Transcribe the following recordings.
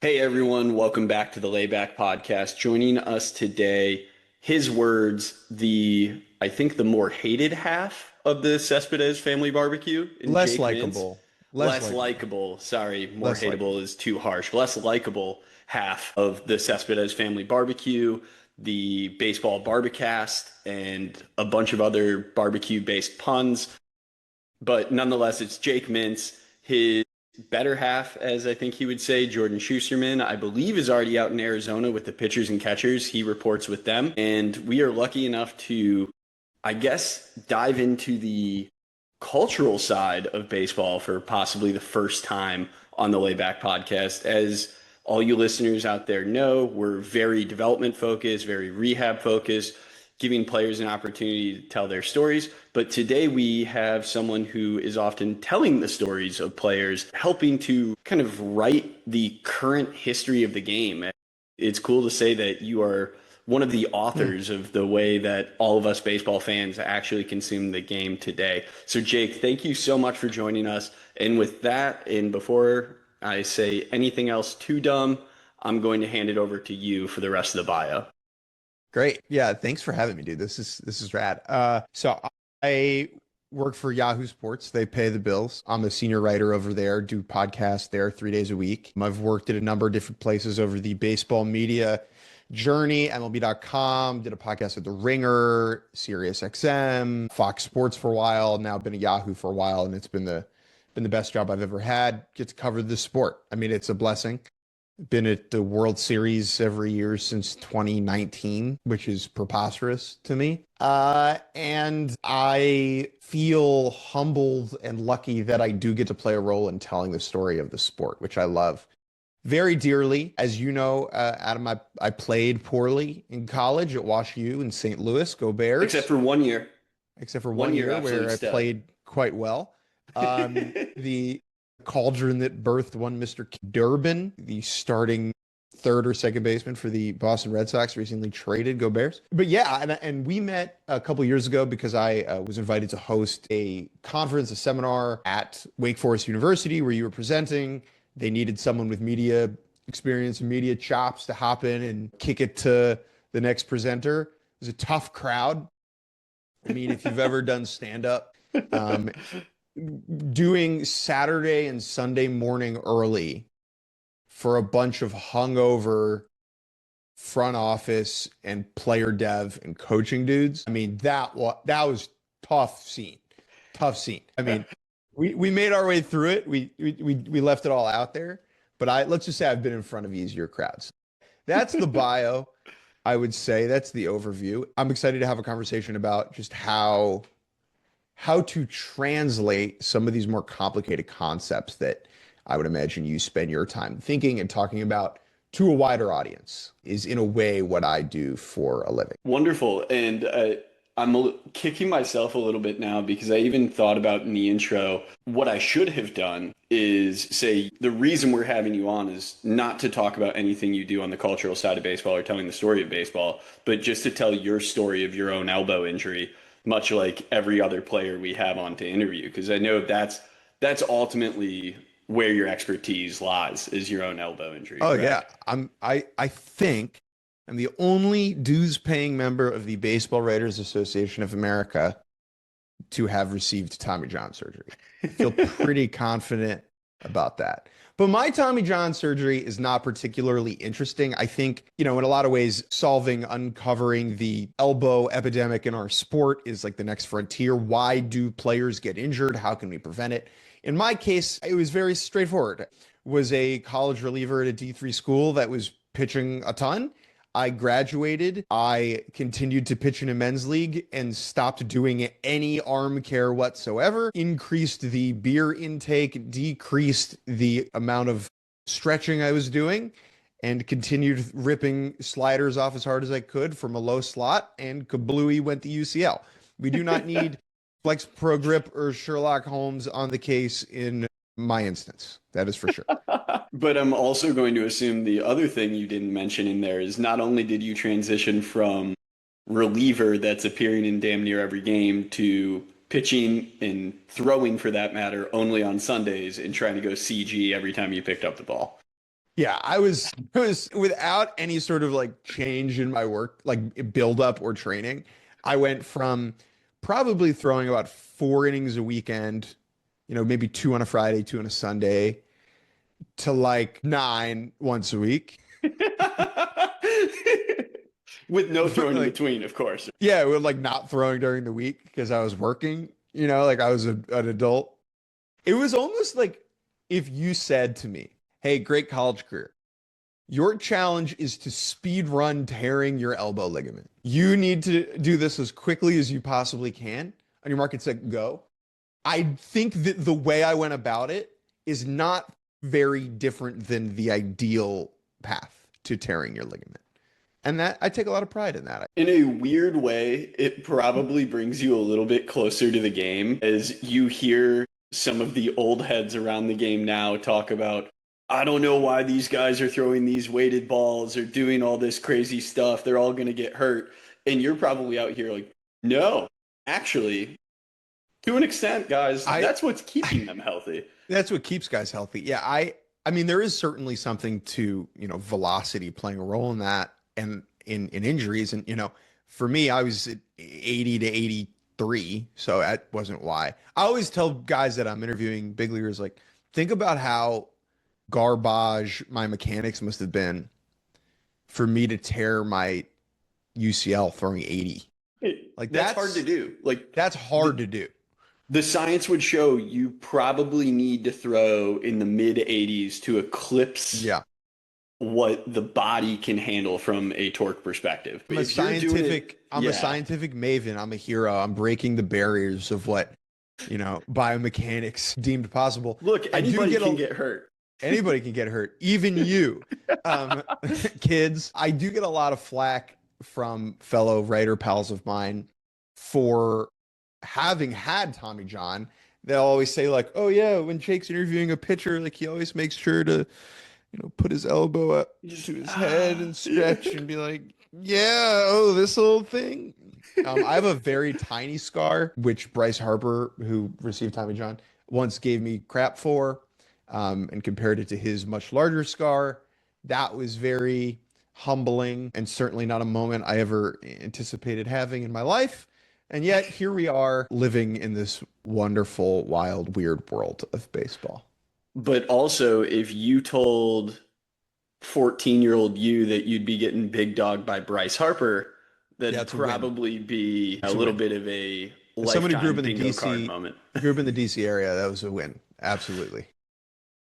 Hey everyone, welcome back to the Layback Podcast. Joining us today, his words, I think the more hated half of the Cespedes Family BBQ in Less Jake Mintz. likable. Less Less likable. likable, sorry, more Less hateable likable. is too harsh. Less likable half of the Cespedes Family BBQ, the baseball barbecast, and a bunch of other barbecue-based puns. But nonetheless, it's Jake Mintz. His better half, as I think he would say, Jordan Shusterman, I believe is already out in Arizona with the pitchers and catchers. He reports with them. And we are lucky enough to, I guess, dive into the cultural side of baseball for possibly the first time on the Layback Podcast. As all you listeners out there know, we're very development focused, very rehab focused, giving players an opportunity to tell their stories. But today we have someone who is often telling the stories of players, helping to kind of write the current history of the game. It's cool to say that you are one of the Hmm. authors of the way that all of us baseball fans actually consume the game today. So, Jake, thank you so much for joining us. And with that, and before I say anything else too dumb, I'm going to hand it over to you for the rest of the bio. Great. Yeah, thanks for having me, dude. This is rad. So I work for Yahoo Sports. They pay the bills. I'm a senior writer over there, do podcasts there 3 days a week. I've worked at a number of different places over the baseball media journey, MLB.com, did a podcast with The Ringer, SiriusXM, Fox Sports for a while, now been at Yahoo for a while, and it's been the best job I've ever had. Get to cover the sport. I mean, it's a blessing. Been at the World Series every year since 2019, which is preposterous to me. And I feel humbled and lucky that I do get to play a role in telling the story of the sport, which I love very dearly. As you know, Adam, I played poorly in college at Wash U in St. Louis. Go Except Bears, for 1 year. except for One one year, year absolute where I stud. played quite well. The cauldron that birthed one Mr. Durbin, the starting third or second baseman for the Boston Red Sox, recently traded. Go Bears. But yeah, and we met a couple years ago because I was invited to host a conference, a seminar at Wake Forest University where you were presenting. They needed someone with media experience and media chops to hop in and kick it to the next presenter. It was a tough crowd. I mean, if you've ever done stand up, um, doing Saturday and Sunday morning early for a bunch of hungover front office and player dev and coaching dudes. I mean, that was tough scene. Tough scene. I mean, we made our way through it. We left it all out there. But I let's just say I've been in front of easier crowds. That's the bio. I would say that's the overview. I'm excited to have a conversation about just how to translate some of these more complicated concepts that I would imagine you spend your time thinking and talking about to a wider audience is in a way what I do for a living. Wonderful. And kicking myself a little bit now because I even thought about in the intro, what I should have done is say the reason we're having you on is not to talk about anything you do on the cultural side of baseball or telling the story of baseball, but just to tell your story of your own elbow injury, much like every other player we have on to interview. Because I know that's ultimately where your expertise lies is your own elbow injury, Oh yeah, correct? I think I'm the only dues paying member of the Baseball Writers Association of America to have received Tommy John surgery. I feel pretty confident about that. But my Tommy John surgery is not particularly interesting. I think, in a lot of ways, uncovering the elbow epidemic in our sport is like the next frontier. Why do players get injured? How can we prevent it? In my case, it was very straightforward. Was a college reliever at a D3 school that was pitching a ton. I graduated. I continued to pitch in a men's league and stopped doing any arm care whatsoever. Increased the beer intake, decreased the amount of stretching I was doing, and continued ripping sliders off as hard as I could from a low slot. And kablooey went to UCL. We do not need Flex Pro Grip or Sherlock Holmes on the case in my instance. That is for sure. But I'm also going to assume the other thing you didn't mention in there is not only did you transition from reliever that's appearing in damn near every game to pitching and throwing for that matter only on Sundays and trying to go CG every time you picked up the ball. Yeah, I was without any sort of like change in my work, like build up or training. I went from probably throwing about 4 innings a weekend, maybe two on a Friday, two on a Sunday, to like nine once a week. With no throwing in Like, between, of course. yeah, with like not throwing during the week because I was working, like I was an adult. It was almost like if you said to me, "Hey, great college career. Your challenge is to speed run tearing your elbow ligament. You need to do this as quickly as you possibly can." On your mark, it's like, go. I think that the way I went about it is not very different than the ideal path to tearing your ligament. And that I take a lot of pride in that. In a weird way, it probably brings you a little bit closer to the game as you hear some of the old heads around the game now talk about, I don't know why these guys are throwing these weighted balls or doing all this crazy stuff. They're all going to get hurt. And you're probably out here like, no, actually, to an extent, guys, I that's what's keeping them healthy. That's what keeps guys healthy. Yeah, I mean there is certainly something to, velocity playing a role in that and in injuries. And, for me, I was at 80 to 83, so that wasn't why. I always tell guys that I'm interviewing big leaguers, like, think about how garbage my mechanics must have been for me to tear my UCL throwing 80. Like That's hard to do. Like that's hard to do. the science would show you probably need to throw in the mid 80s to eclipse Yeah. what the body can handle from a torque perspective. I'm a If you're doing scientific, I'm a yeah. scientific maven. I'm a hero. I'm breaking the barriers of what, biomechanics deemed possible. Look, I do anybody get can get hurt. Anybody can get hurt, even you, um, kids. I do get a lot of flack from fellow writer pals of mine for having had Tommy John. They'll always say like, "Oh yeah, when Jake's interviewing a pitcher, like he always makes sure to, put his elbow up to his head and stretch and be like, yeah, oh, this little thing." I have a very tiny scar, which Bryce Harper, who received Tommy John, once gave me crap for, and compared it to his much larger scar. That was very humbling and certainly not a moment I ever anticipated having in my life. And yet here we are living in this wonderful, wild, weird world of baseball. But also, if you told 14-year-old you that you'd be getting big dog by Bryce Harper, Yeah, that'd it's a win. probably be a It's a little win. bit of a As somebody who grew lifetime up in the bingo card DC, moment. grew up in the DC area, that was a win. Absolutely.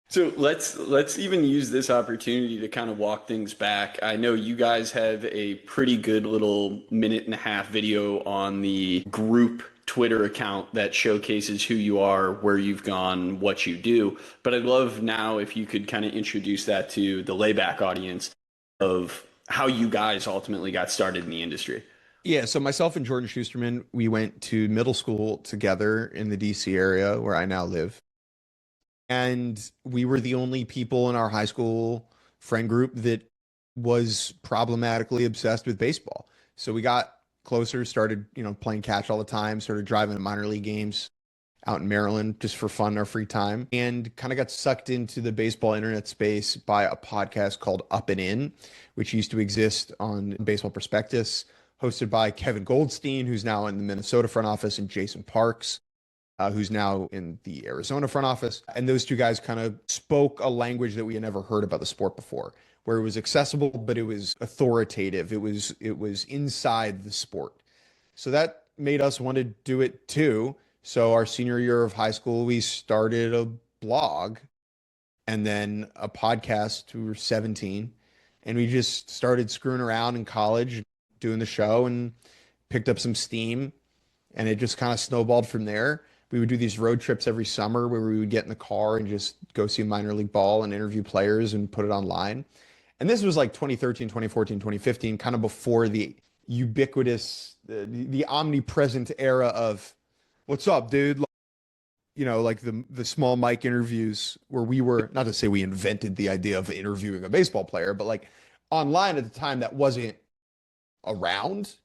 So let's even use this opportunity to kind of walk things back. I know you guys have a pretty good little minute and a half video on the group Twitter account that showcases who you are, where you've gone, what you do. But I'd love now if you could kind of introduce that to the Layback audience of how you guys ultimately got started in the industry. Yeah, so myself and Jordan Shusterman, we went to middle school together in the DC area where I now live. And we were the only people in our high school friend group that was problematically obsessed with baseball. So we got closer, started, playing catch all the time, started driving to minor league games out in Maryland just for fun in our free time, and kind of got sucked into the baseball internet space by a podcast called Up and In, which used to exist on Baseball Prospectus, hosted by Kevin Goldstein, who's now in the Minnesota front office, and Jason Parks, who's now in the Arizona front office. And those two guys kind of spoke a language that we had never heard about the sport before, where it was accessible, but it was authoritative. It was inside the sport. So that made us want to do it too. So our senior year of high school, we started a blog and then a podcast. We were 17, and we just started screwing around in college, doing the show, and picked up some steam, and it just kind of snowballed from there. We would do these road trips every summer where we would get in the car and just go see minor league ball and interview players and put it online. And this was like 2013, 2014, 2015, kind of before the ubiquitous, the omnipresent era of "What's up, dude?" Like the small mic interviews where we were, not to say we invented the idea of interviewing a baseball player, but like online at the time that wasn't around.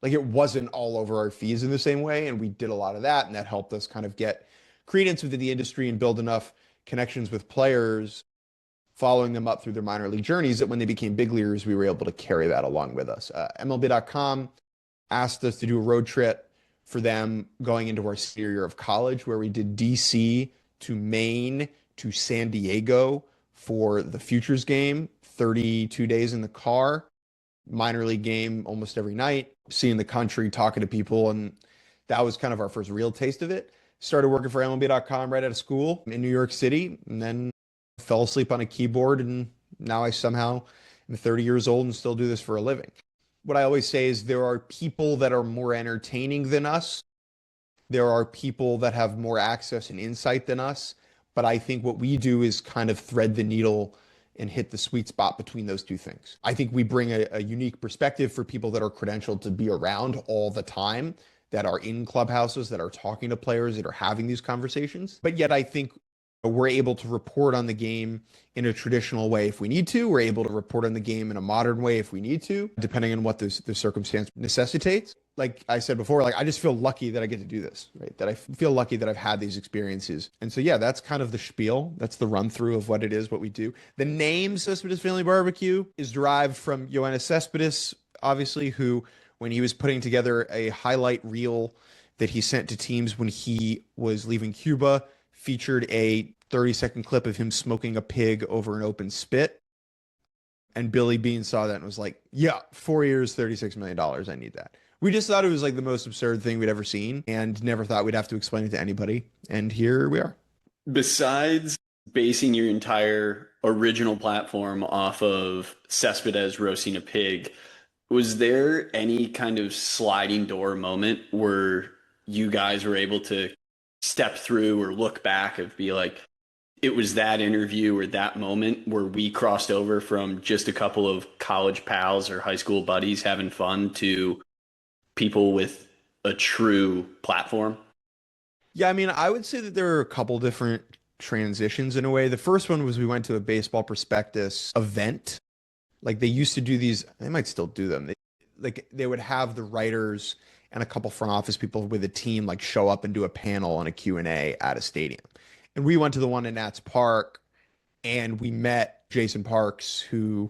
Like it wasn't all over our feeds in the same way. And we did a lot of that. And that helped us kind of get credence within the industry and build enough connections with players following them up through their minor league journeys, that when they became big leaguers, we were able to carry that along with us. MLB.com asked us to do a road trip for them going into our senior year of college, where we did DC to Maine to San Diego for the Futures game, 32 days in the car, minor league game almost every night, seeing the country, talking to people. And that was kind of our first real taste of it. Started working for MLB.com right out of school in New York City, and then fell asleep on a keyboard. And now I somehow am 30 years old and still do this for a living. What I always say is there are people that are more entertaining than us. There are people that have more access and insight than us. But I think what we do is kind of thread the needle and hit the sweet spot between those two things. I think we bring a unique perspective for people that are credentialed to be around all the time, that are in clubhouses, that are talking to players, that are having these conversations. But yet I think we're able to report on the game in a traditional way if we need to. We're able to report on the game in a modern way if we need to, depending on what the circumstance necessitates. Like I said before, like I just feel lucky that I get to do this, right? That I feel lucky that I've had these experiences. And so, yeah, that's kind of the spiel. That's the run through of what it is, what we do. The name Cespedes Family BBQ is derived from Yoenis Cespedes, obviously, who, when he was putting together a highlight reel that he sent to teams when he was leaving Cuba, featured a 30-second clip of him smoking a pig over an open spit. And Billy Beane saw that and was like, yeah, 4 years, $36 million. I need that. We just thought it was like the most absurd thing we'd ever seen and never thought we'd have to explain it to anybody. And here we are. Besides basing your entire original platform off of Cespedes roasting a pig, was there any kind of sliding door moment where you guys were able to step through or look back and be like, it was that interview or that moment where we crossed over from just a couple of college pals or high school buddies having fun to people with a true platform? Yeah, I mean, I would say that there are a couple different transitions in a way. The first one was we went to a Baseball Prospectus event. Like they used to do these, they might still do them. They would have the writers and a couple front office people with a team like show up and do a panel and a Q&A at a stadium. And we went to the one in Nats Park and we met Jason Parks, who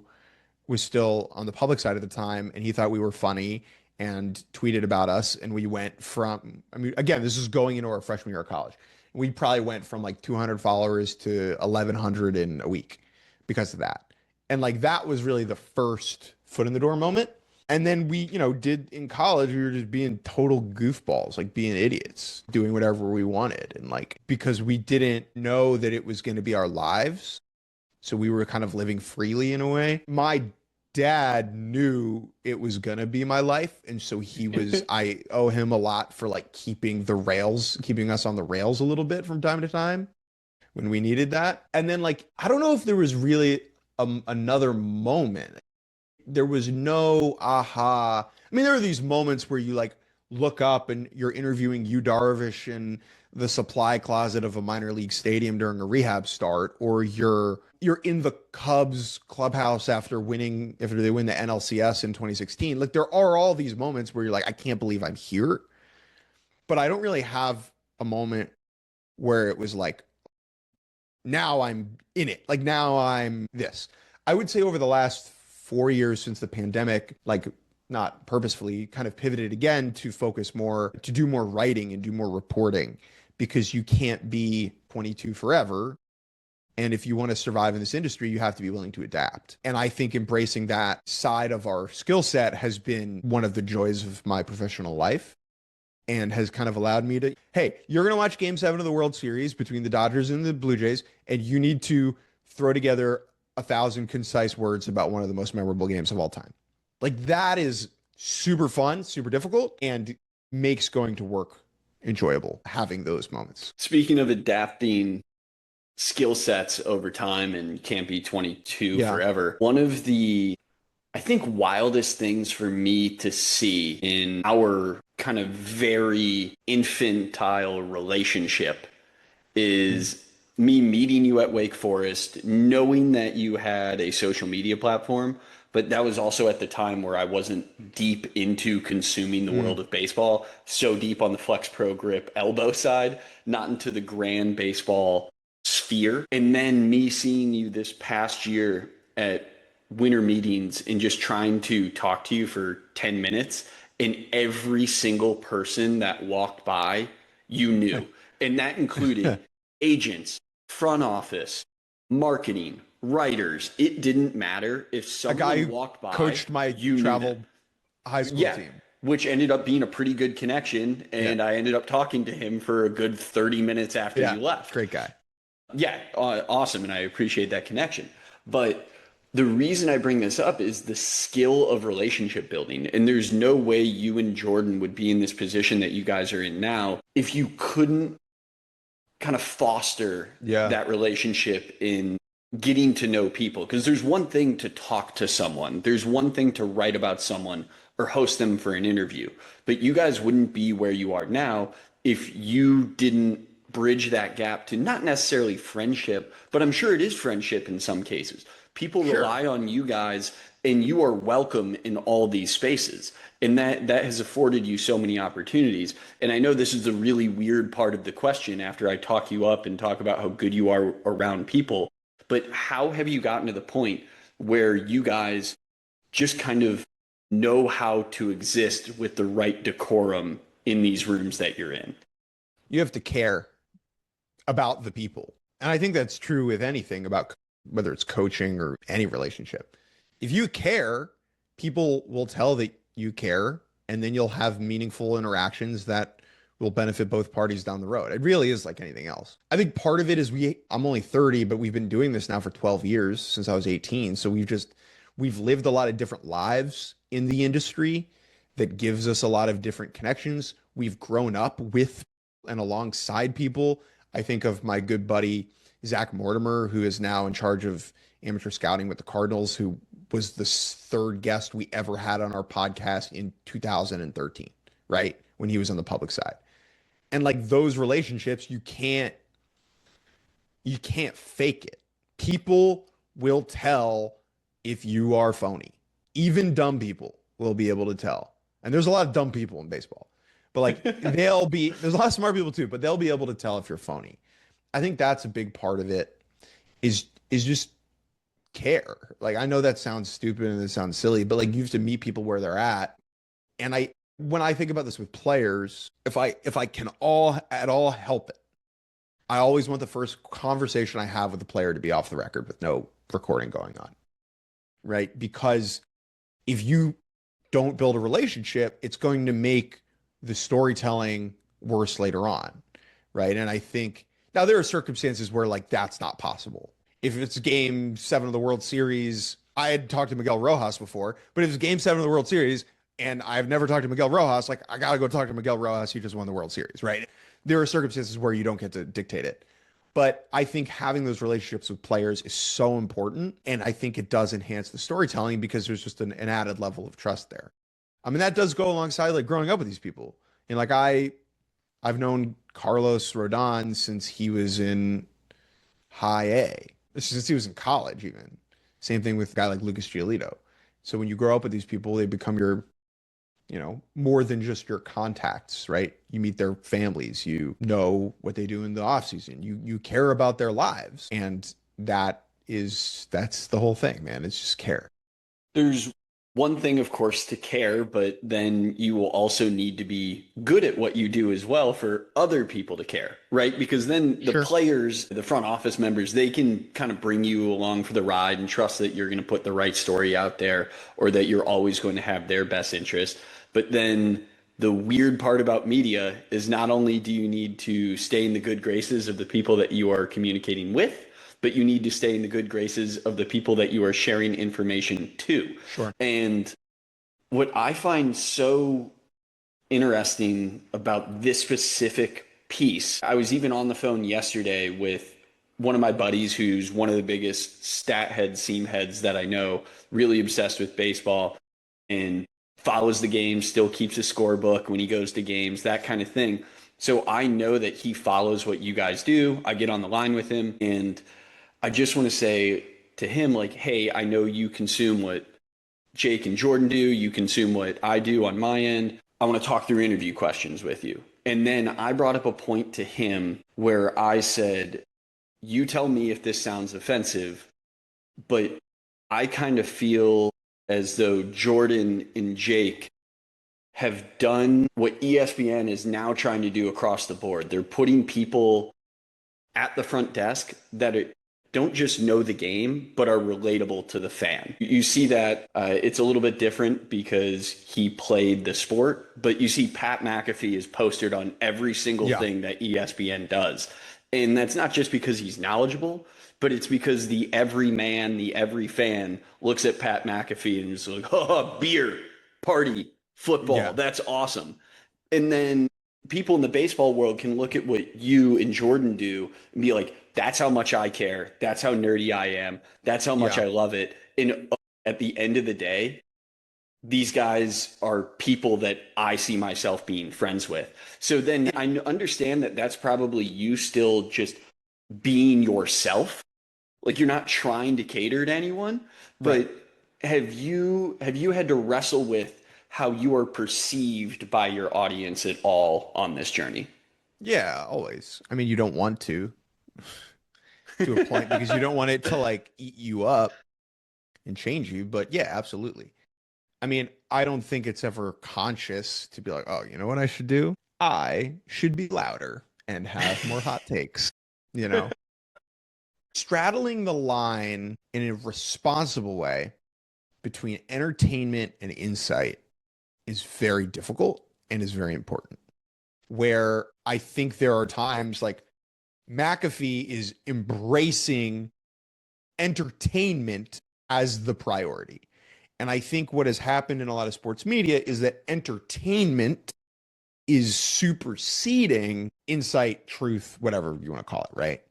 was still on the public side at the time, and he thought we were funny and tweeted about us. And we went from, I mean, again, this is going into our freshman year of college. We probably went from like 200 followers to 1,100 in a week because of that. And like that was really the first foot in the door moment. And then we, did in college, we were just being total goofballs, like being idiots, doing whatever we wanted. And like, because we didn't know that it was going to be our lives. So we were kind of living freely in a way. My dad knew it was going to be my life. And so I owe him a lot for like keeping us on the rails a little bit from time to time when we needed that. And then like, I don't know if there was really another moment. There was no aha. I mean, there are these moments where you like look up and you're interviewing Yu Darvish in the supply closet of a minor league stadium during a rehab start, or you're in the Cubs clubhouse after they win the NLCS in 2016. Like there are all these moments where you're like, I can't believe I'm here. But I don't really have a moment where it was like, now I'm in it. Like now I'm this. I would say over the last 4 years since the pandemic, like not purposefully, kind of pivoted again to focus more, to do more writing and do more reporting, because you can't be 22 forever. And if you want to survive in this industry, you have to be willing to adapt. And I think embracing that side of our skill set has been one of the joys of my professional life and has kind of allowed me to, hey, you're going to watch Game 7 of the World Series between the Dodgers and the Blue Jays, and you need to throw together 1,000 concise words about one of the most memorable games of all time. Like that is super fun, super difficult, and makes going to work enjoyable, having those moments. Speaking of adapting skill sets over time and can't be 22 forever, one of the, I think, wildest things for me to see in our kind of very infantile relationship is me meeting you at Wake Forest, knowing that you had a social media platform, but that was also at the time where I wasn't deep into consuming the world of baseball, so deep on the Flex Pro Grip elbow side, not into the grand baseball sphere. And then me seeing you this past year at winter meetings and just trying to talk to you for 10 minutes, and every single person that walked by, you knew. And that included agents, front office, marketing, writers. It didn't matter if A guy someone who walked by, coached my you knew travel them. high school Yeah, team. which ended up being a pretty good connection. Yeah. And I ended up talking to him for a good 30 minutes after Yeah. you left. Great guy. Yeah, awesome. And I appreciate that connection. But the reason I bring this up is the skill of relationship building. And there's no way you and Jordan would be in this position that you guys are in now if you couldn't kind of foster that relationship in getting to know people. Because there's one thing to talk to someone, there's one thing to write about someone or host them for an interview. But you guys wouldn't be where you are now if you didn't bridge that gap to not necessarily friendship, but I'm sure it is friendship in some cases. People rely on you guys, and you are welcome in all these spaces. And that has afforded you so many opportunities. And I know this is a really weird part of the question after I talk you up and talk about how good you are around people. But how have you gotten to the point where you guys just kind of know how to exist with the right decorum in these rooms that you're in? You have to care about the people. And I think that's true with anything, about whether it's coaching or any relationship. If you care, people will tell that you care, and then you'll have meaningful interactions that will benefit both parties down the road. It really is like anything else. I think part of it is I'm only 30, but we've been doing this now for 12 years, since I was 18. So we've lived a lot of different lives in the industry that gives us a lot of different connections. We've grown up with and alongside people. I think of my good buddy, Zach Mortimer, who is now in charge of amateur scouting with the Cardinals, who was the third guest we ever had on our podcast in 2013, right? When he was on the public side. And like those relationships, you can't fake it. People will tell if you are phony. Even dumb people will be able to tell. And there's a lot of dumb people in baseball. But like there's a lot of smart people too, but they'll be able to tell if you're phony. I think that's a big part of it, is just care. Like, I know that sounds stupid and it sounds silly, but like you have to meet people where they're at. And when I think about this with players, if I can at all help it, I always want the first conversation I have with the player to be off the record with no recording going on. Right? Because if you don't build a relationship, it's going to make the storytelling worse later on. Right? And I think now there are circumstances where like that's not possible. If it's game 7 of the World Series, I had talked to Miguel Rojas before, but if it's game 7 of the World Series and I've never talked to Miguel Rojas, like I got to go talk to Miguel Rojas, who just won the World Series, right? There are circumstances where you don't get to dictate it. But I think having those relationships with players is so important. And I think it does enhance the storytelling because there's just an added level of trust there. I mean, that does go alongside like growing up with these people. And like I've known Carlos Rodon since he was in high A, since he was in college even. Same thing with a guy like Lucas Giolito. So when you grow up with these people, they become your, more than just your contacts, right? You meet their families, you know what they do in the off season, you care about their lives. And that's the whole thing, man. It's just care. There's one thing, of course, to care, but then you will also need to be good at what you do as well for other people to care, right? Because then the players, the front office members, they can kind of bring you along for the ride and trust that you're going to put the right story out there or that you're always going to have their best interest. But then the weird part about media is not only do you need to stay in the good graces of the people that you are communicating with, but you need to stay in the good graces of the people that you are sharing information to. Sure. And what I find so interesting about this specific piece, I was even on the phone yesterday with one of my buddies who's one of the biggest stat head, seam heads that I know, really obsessed with baseball and follows the game, still keeps a scorebook when he goes to games, that kind of thing. So I know that he follows what you guys do. I get on the line with him and I just want to say to him, like, hey, I know you consume what Jake and Jordan do. You consume what I do on my end. I want to talk through interview questions with you. And then I brought up a point to him where I said, you tell me if this sounds offensive, but I kind of feel as though Jordan and Jake have done what ESPN is now trying to do across the board. They're putting people at the front desk that don't just know the game, but are relatable to the fan. You see that it's a little bit different because he played the sport, but you see Pat McAfee is posted on every single thing that ESPN does. And that's not just because he's knowledgeable, but it's because the every man, the every fan looks at Pat McAfee and is like, oh, beer, party, football, that's awesome. And then people in the baseball world can look at what you and Jordan do and be like, that's how much I care. That's how nerdy I am. That's how much I love it. And at the end of the day, these guys are people that I see myself being friends with. So then I understand that that's probably you still just being yourself. Like you're not trying to cater to anyone, but have you had to wrestle with how you are perceived by your audience at all on this journey? Yeah, always. I mean, you don't want to a point because you don't want it to like eat you up and change you. But yeah, absolutely. I mean, I don't think it's ever conscious to be like, oh, you know what I should do? I should be louder and have more hot takes, you know? Straddling the line in a responsible way between entertainment and insight is very difficult and is very important. Where I think there are times like McAfee is embracing entertainment as the priority. And I think what has happened in a lot of sports media is that entertainment is superseding insight, truth, whatever you want to call it, right?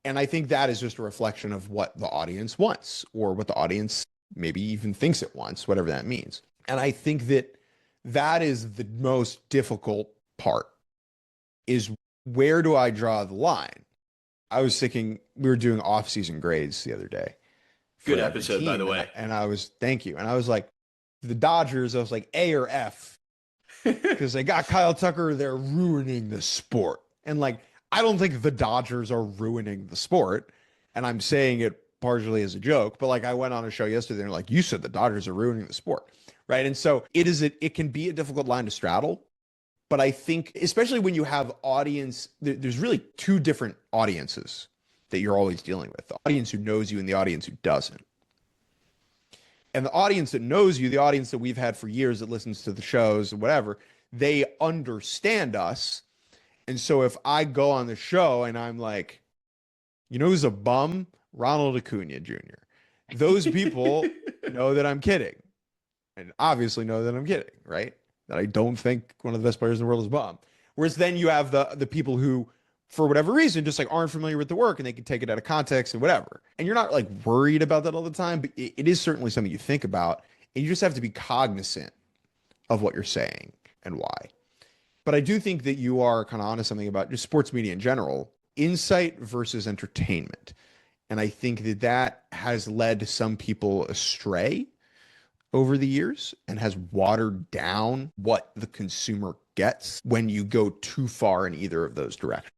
And I think that is just a reflection of what the audience wants or what the audience maybe even thinks it wants, whatever that means. And I think that that is the most difficult part is where do I draw the line? I was thinking we were doing off-season grades the other day. Good episode, team, by the way. And I was, thank you. And I was like, the Dodgers, I was like, A or F. Because they got Kyle Tucker, they're ruining the sport. And like, I don't think the Dodgers are ruining the sport. And I'm saying it partially as a joke, but like I went on a show yesterday and like, you said the Dodgers are ruining the sport. Right. And so it can be a difficult line to straddle. But I think, especially when you have audience, there's really two different audiences that you're always dealing with. The audience who knows you and the audience who doesn't. And the audience that knows you, the audience that we've had for years that listens to the shows or whatever, they understand us. And so if I go on the show and I'm like, you know who's a bum? Ronald Acuna Jr. Those people know that I'm kidding. And obviously know that I'm kidding, right? That I don't think one of the best players in the world is a bum. Whereas then you have the people who, for whatever reason, just like aren't familiar with the work and they can take it out of context and whatever. And you're not like worried about that all the time, but it is certainly something you think about. And you just have to be cognizant of what you're saying and why. But I do think that you are kind of onto something about just sports media in general, insight versus entertainment. And I think that that has led some people astray over the years and has watered down what the consumer gets when you go too far in either of those directions.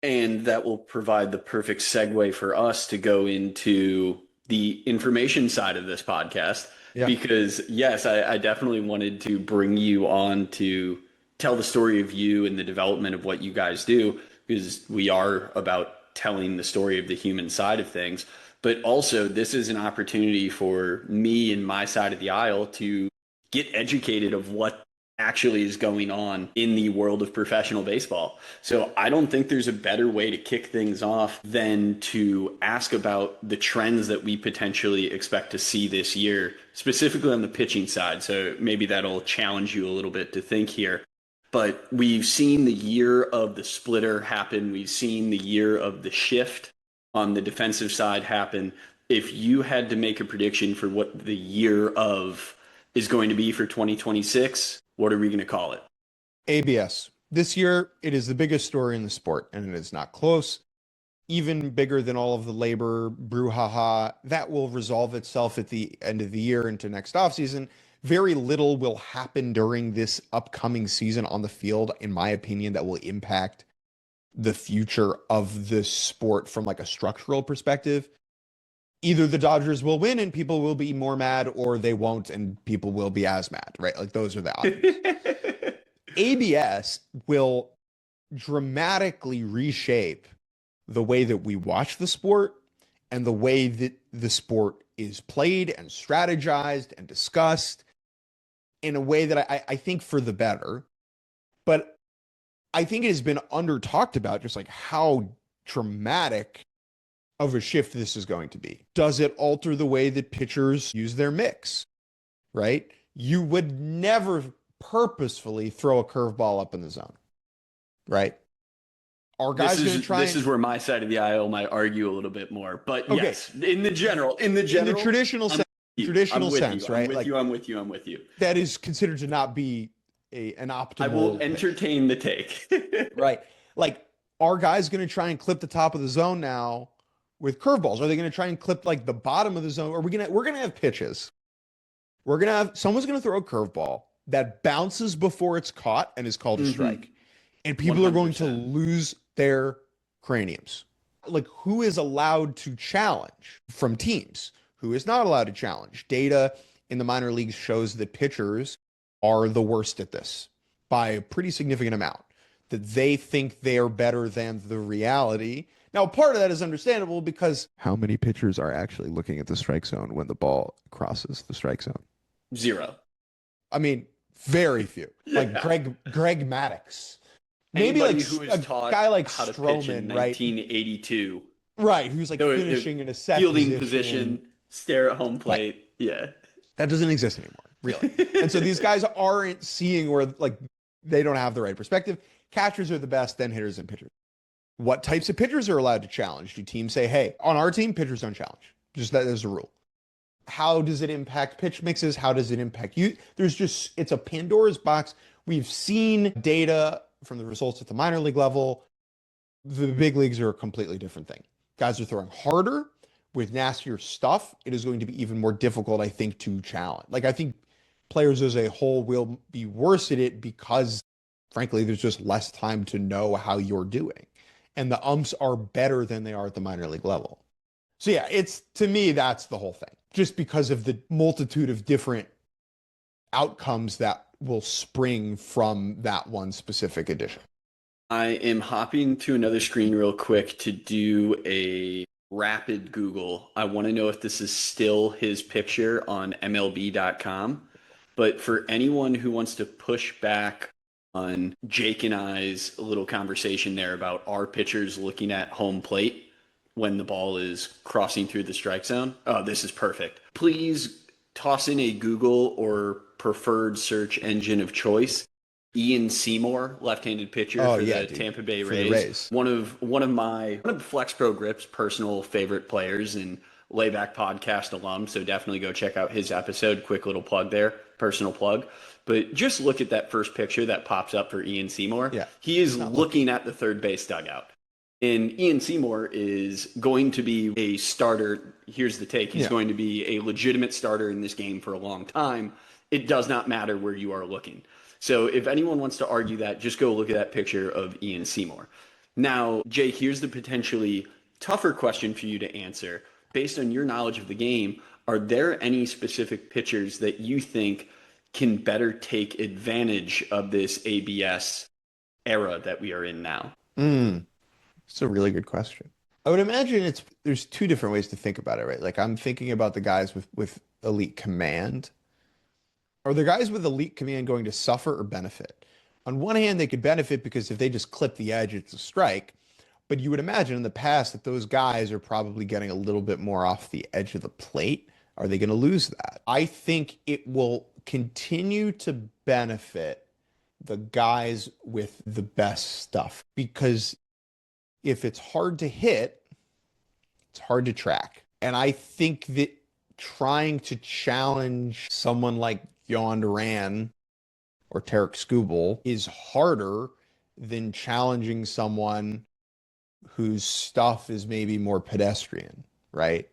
And that will provide the perfect segue for us to go into the information side of this podcast. Yeah. Because yes, I definitely wanted to bring you on to tell the story of you and the development of what you guys do, because we are about telling the story of the human side of things. But also, this is an opportunity for me and my side of the aisle to get educated of what actually is going on in the world of professional baseball. So I don't think there's a better way to kick things off than to ask about the trends that we potentially expect to see this year, specifically on the pitching side. So maybe that'll challenge you a little bit to think here. But we've seen the year of the splitter happen. We've seen the year of the shift on the defensive side happen. If you had to make a prediction for what the year of is going to be for 2026, what are we going to call it? ABS. This year, it is the biggest story in the sport, and it is not close. Even bigger than all of the labor brouhaha. That will resolve itself at the end of the year into next offseason. Very little will happen during this upcoming season on the field, in my opinion, that will impact the future of this sport from like a structural perspective, either the Dodgers will win and people will be more mad, or they won't and people will be as mad, right? Like those are the options. ABS will dramatically reshape the way that we watch the sport and the way that the sport is played and strategized and discussed in a way that I think for the better. But I think it has been under talked about just like how dramatic of a shift this is going to be. Does it alter the way that pitchers use their mix, right? You would never purposefully throw a curveball up in the zone, right? Are guys going to try? This is where my side of the aisle might argue a little bit more, but okay. Yes, in the traditional sense, right? I'm with you. That is considered to not be an optimal. I will entertain the take. Right. Like, are guys going to try and clip the top of the zone now with curveballs? Are they going to try and clip like the bottom of the zone? We're going to have pitches. Someone's going to throw a curveball that bounces before it's caught and is called a strike. And people 100%. Are going to lose their craniums. Like, who is allowed to challenge from teams? Who is not allowed to challenge? Data in the minor leagues shows that pitchers are the worst at this by a pretty significant amount, that they think they are better than the reality. Now, part of that is understandable because how many pitchers are actually looking at the strike zone when the ball crosses the strike zone? 0. I mean, very few. Like Greg Maddux. Maybe like a guy like Stroman, right? 1982. Right, who's like finishing in a set fielding position, stare at home plate. Right. Yeah. That doesn't exist anymore, really. And so these guys aren't seeing where like they don't have the right perspective. Catchers are the best, then hitters and pitchers. What types of pitchers are allowed to challenge? Do teams say, hey, on our team, pitchers don't challenge? Just that is a rule. How does it impact pitch mixes? How does it impact you? It's a Pandora's box. We've seen data from the results at the minor league level. The big leagues are a completely different thing. Guys are throwing harder with nastier stuff. It is going to be even more difficult, I think, to challenge. Like, I think players as a whole will be worse at it because, frankly, there's just less time to know how you're doing. And the umps are better than they are at the minor league level. So yeah, to me, that's the whole thing. Just because of the multitude of different outcomes that will spring from that one specific edition. I am hopping to another screen real quick to do a rapid Google. I want to know if this is still his picture on MLB.com. But for anyone who wants to push back on Jake and I's little conversation there about our pitchers looking at home plate when the ball is crossing through the strike zone, oh, this is perfect. Please toss in a Google or preferred search engine of choice. Ian Seymour, left-handed pitcher for the Tampa Bay Rays. One of Flex Pro Grip's personal favorite players and Layback Podcast alum. So definitely go check out his episode. Quick little plug there, personal plug. But just look at that first picture that pops up for Ian Seymour. Yeah, he is looking at the third base dugout. And Ian Seymour is going to be a starter. Here's the take. He's going to be a legitimate starter in this game for a long time. It does not matter where you are looking. So if anyone wants to argue that, just go look at that picture of Ian Seymour. Now, Jake, here's the potentially tougher question for you to answer. Based on your knowledge of the game, are there any specific pitchers that you think can better take advantage of this ABS era that we are in now? It's a really good question. I would imagine there's two different ways to think about it, right? Like, I'm thinking about the guys with elite command. Are the guys with elite command going to suffer or benefit? On one hand, they could benefit because if they just clip the edge, it's a strike. But you would imagine in the past that those guys are probably getting a little bit more off the edge of the plate. Are they going to lose that? I think it will continue to benefit the guys with the best stuff, because if it's hard to hit, it's hard to track. And I think that trying to challenge someone like Yohan Duran or Tarek Skubal is harder than challenging someone whose stuff is maybe more pedestrian, right?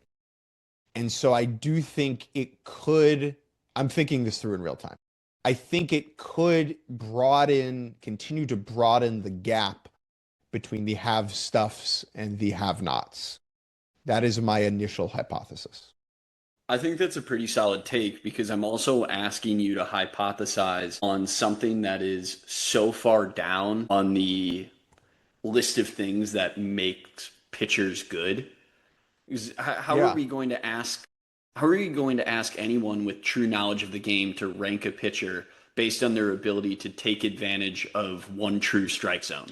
And so I do think it could, I'm thinking this through in real time. I think it could continue to broaden the gap between the have stuffs and the have nots. That is my initial hypothesis. I think that's a pretty solid take because I'm also asking you to hypothesize on something that is so far down on the list of things that makes pitchers good. How are Yeah. we going to ask? How are you going to ask anyone with true knowledge of the game to rank a pitcher based on their ability to take advantage of one true strike zone?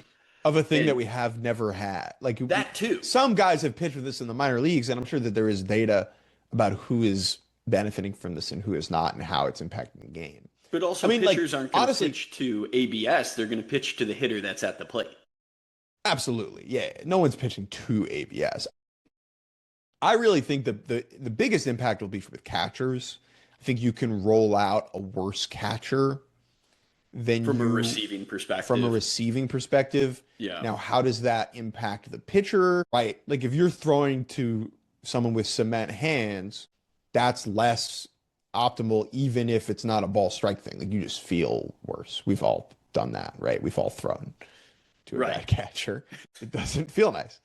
Of a thing that And we have never had. Like that too. some guys have pitched with this in the minor leagues, and I'm sure that there is data about who is benefiting from this and who is not and how it's impacting the game. But I also, mean, like, pitchers aren't going to honestly, pitch to ABS. They're going to pitch to the hitter that's at the plate. absolutely. Yeah. No one's pitching to ABS. I really think that the biggest impact will be with catchers. I think you can roll out a worse catcher than From a you receiving from a perspective. receiving perspective. Yeah. Now, how does that impact the pitcher? Right. Like if you're throwing to someone with cement hands, that's less optimal, even if it's not a ball strike thing. Like you just feel worse. We've all done that, right? We've all thrown to a Right. bad catcher. It doesn't feel nice.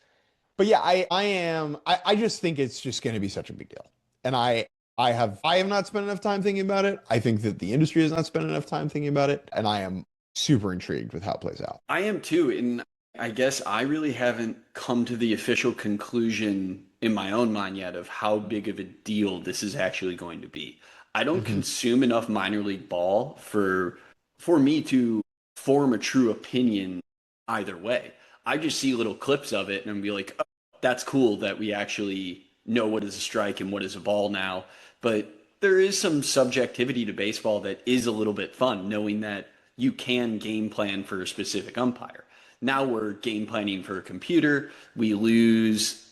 But yeah, I just think it's just going to be such a big deal. And I have not spent enough time thinking about it. I think that the industry has not spent enough time thinking about it. And I am super intrigued with how it plays out. I am too. And I guess I really haven't come to the official conclusion in my own mind yet of how big of a deal this is actually going to be. I don't consume enough minor league ball for me to form a true opinion either way. I just see little clips of it and I'm be like, oh, that's cool that we actually know what is a strike and what is a ball now. But there is some subjectivity to baseball that is a little bit fun, knowing that you can game plan for a specific umpire. Now we're game planning for a computer. We lose,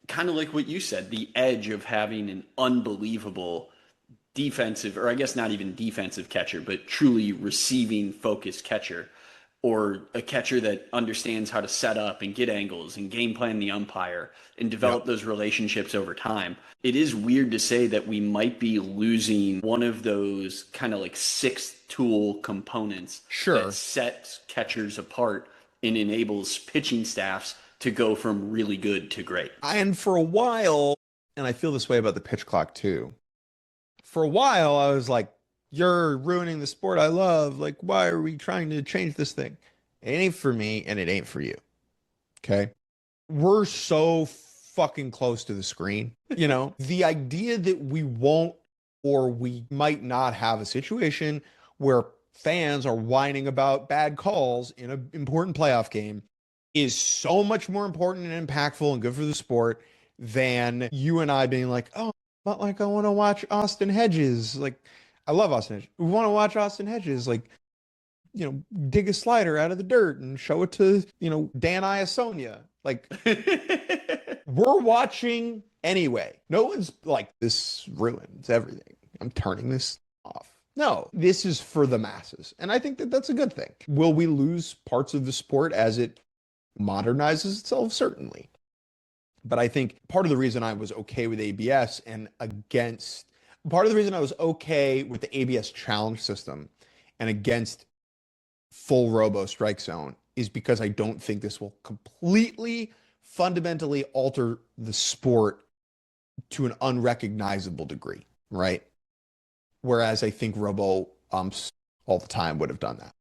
kind of like what you said, the edge of having an unbelievable defensive, or I guess not even defensive catcher, but truly receiving focused catcher, or a catcher that understands how to set up and get angles and game plan the umpire and develop those relationships over time. It is weird to say that we might be losing one of those kind of like sixth tool components that sets catchers apart and enables pitching staffs to go from really good to great. And for a while, and I feel this way about the pitch clock too. For a while, I was like, you're ruining the sport I love. Like, why are we trying to change this thing? It ain't for me and it ain't for you. Okay. We're so fucking close to the screen. You know, the idea that we won't or we might not have a situation where fans are whining about bad calls in an important playoff game is so much more important and impactful and good for the sport than you and I being like, oh, but like I want to watch Austin Hedges. Like, I love Austin Hedges. We want to watch Austin Hedges, like, you know, dig a slider out of the dirt and show it to, you know, Dan Iasonia. Like, we're watching anyway. No one's like, this ruins everything. I'm turning this off. No, this is for the masses. And I think that that's a good thing. Will we lose parts of the sport as it modernizes itself? Certainly. But I think part of the reason I was okay with ABS and against part of the reason I was okay with the ABS challenge system and against full robo strike zone is because I don't think this will completely fundamentally alter the sport to an unrecognizable degree, right? Whereas I think robo umps all the time would have done that.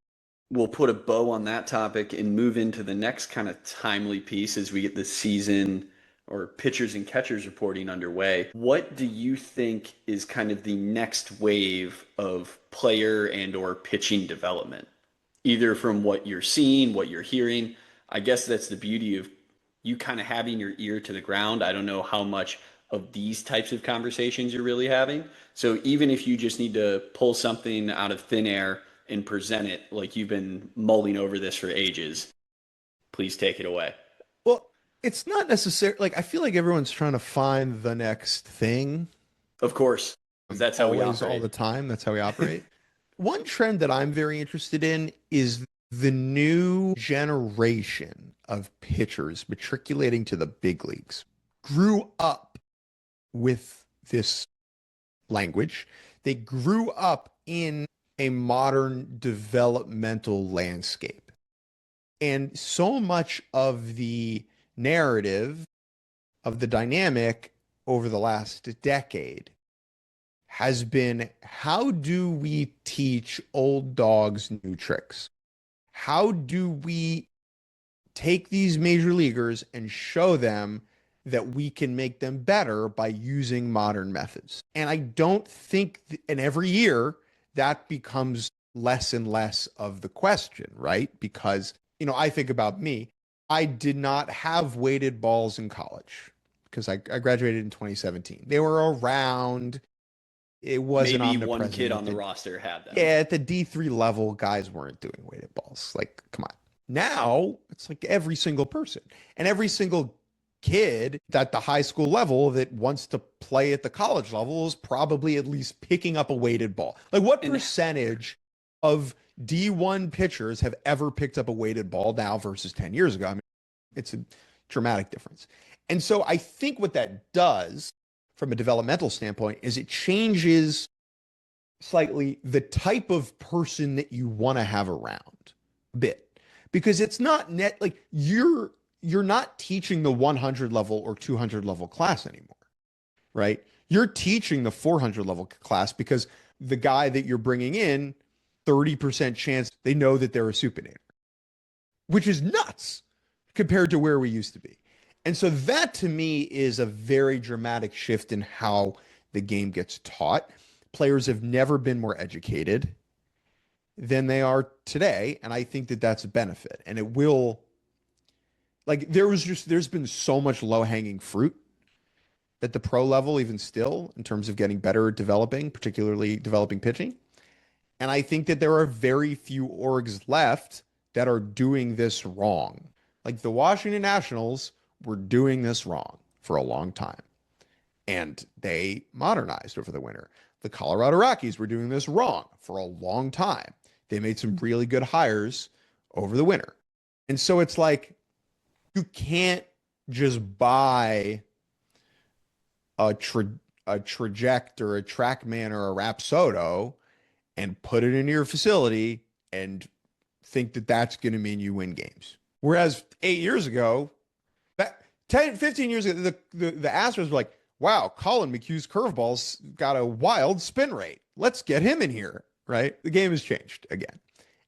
We'll put a bow on that topic and move into the next kind of timely piece as we get the season or pitchers and catchers reporting underway. What do you think is kind of the next wave of player and or pitching development? Either from what you're seeing, what you're hearing. I guess that's the beauty of you kind of having your ear to the ground. I don't know how much of these types of conversations you're really having. So even if you just need to pull something out of thin air and present it like you've been mulling over this for ages, please take it away. Well, it's not necessarily like I feel like everyone's trying to find the next thing. Of course. That's how we Always, operate. all the time. That's how we operate. One trend that I'm very interested in is the new generation of pitchers matriculating to the big leagues grew up with this language. They grew up in a modern developmental landscape. And so much of the narrative of the dynamic over the last decade has been, how do we teach old dogs new tricks? How do we take these major leaguers and show them that we can make them better by using modern methods? And I don't think, and every year that becomes less and less of the question, right? Because, I think about me. I did not have weighted balls in college because I graduated in 2017. They were around. It wasn't Maybe one omnipresent. kid on the roster had them. Yeah, at the D3 level, guys weren't doing weighted balls. Like, come on. Now it's like every single person and every single kid at the high school level that wants to play at the college level is probably at least picking up a weighted ball. Like, what percentage of D1 pitchers have ever picked up a weighted ball now versus 10 years ago? I mean, it's a dramatic difference. And so I think what that does from a developmental standpoint is it changes slightly the type of person that you want to have around a bit, because it's not like you're not teaching the 100 level or 200 level class anymore, right? You're teaching the 400 level class because the guy that you're bringing in, 30% chance they know that they're a supinator, which is nuts compared to where we used to be. And so that to me is a very dramatic shift in how the game gets taught. Players have never been more educated than they are today. And I think that that's a benefit. And it will, like, there's been so much low hanging fruit at the pro level, even still, in terms of getting better at developing, particularly developing pitching. And I think that there are very few orgs left that are doing this wrong. Like the Washington Nationals were doing this wrong for a long time, and they modernized over the winter. The Colorado Rockies were doing this wrong for a long time. They made some really good hires over the winter. And so it's like, you can't just buy a Traject or a Trackman or a Rapsodo and put it into your facility and think that that's going to mean you win games. Whereas 8 years ago, 10, 15 years ago, the Astros were like, wow, Colin McHugh's curveball's got a wild spin rate. Let's get him in here, right? The game has changed again.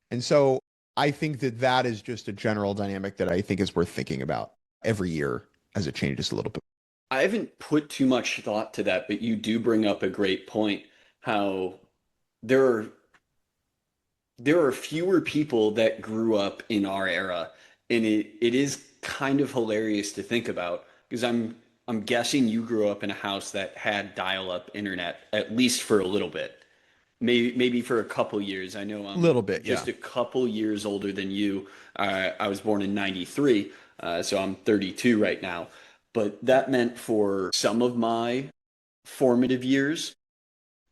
And so I think that that is just a general dynamic that I think is worth thinking about every year as it changes a little bit. I haven't put too much thought to that, but you do bring up a great point, how there are fewer people that grew up in our era, and it is kind of hilarious to think about, because I'm guessing you grew up in a house that had dial-up internet at least for a little bit, maybe for a couple years. I know A I'm little bit, just yeah. a couple years older than you. I was born in '93, so I'm 32 right now. But that meant for some of my formative years,